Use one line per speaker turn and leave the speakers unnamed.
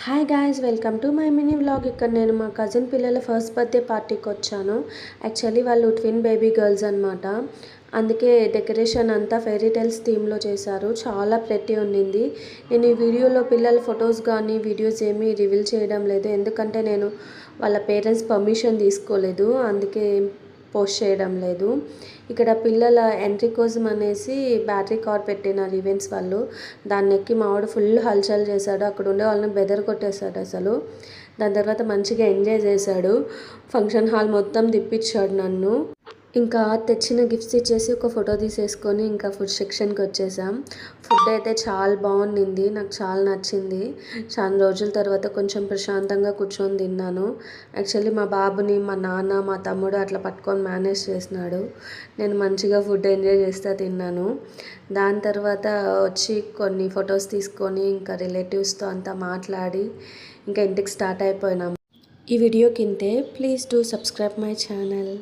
Hi guys, welcome to my mini vlog. ఇక్కడ నేను మా కజిన్ పిల్లల ఫస్ట్ బర్త్డే పార్టీకి వచ్చాను. యాక్చువల్లీ వాళ్ళు ట్విన్ బేబీ గర్ల్స్ అనమాట. అందుకే డెకరేషన్ అంతా ఫెయిరీ టైల్స్ థీమ్లో చేశారు. చాలా ప్రెట్టి ఉండింది. నేను ఈ వీడియోలో పిల్లల ఫొటోస్ కానీ వీడియోస్ ఏమీ రివీల్ చేయడం లేదు, ఎందుకంటే నేను వాళ్ళ పేరెంట్స్ పర్మిషన్ తీసుకోలేదు, అందుకే పోస్ట్ చేయడం లేదు. ఇక్కడ పిల్లల ఎంట్రీ కోసం అనేసి బ్యాటరీ కార్ పెట్టినారు ఈవెంట్స్ వాళ్ళు. దాన్ని ఎక్కి మావాడు ఫుల్ హల్చల్ చేశాడు. అక్కడ ఉండే వాళ్ళని బెదర్ కొట్టేశాడు అసలు. దాని తర్వాత మంచిగా ఎంజాయ్ చేశాడు. ఫంక్షన్ హాల్ మొత్తం తిప్పించాడు నన్ను. ఇంకా తెచ్చిన గిఫ్ట్స్ ఇచ్చేసి ఒక ఫోటో తీసేసుకొని ఇంకా ఫుడ్ సెక్షన్కి వచ్చేసాం. ఫుడ్ అయితే చాలా బాగుండింది, నాకు చాలా నచ్చింది. చాలా రోజుల తర్వాత కొంచెం ప్రశాంతంగా కూర్చొని తిన్నాను. యాక్చువల్లీ మా బాబుని మా నాన్న మా తమ్ముడు అట్లా పట్టుకొని మేనేజ్ చేసినాడు. నేను మంచిగా ఫుడ్ ఎంజాయ్ చేస్తూ తిన్నాను. దాని తర్వాత వచ్చి కొన్ని ఫొటోస్ తీసుకొని ఇంకా రిలేటివ్స్తో అంతా మాట్లాడి ఇంకా ఇంటికి స్టార్ట్ అయిపోయినాం. ఈ వీడియో కిందే please do subscribe my channel.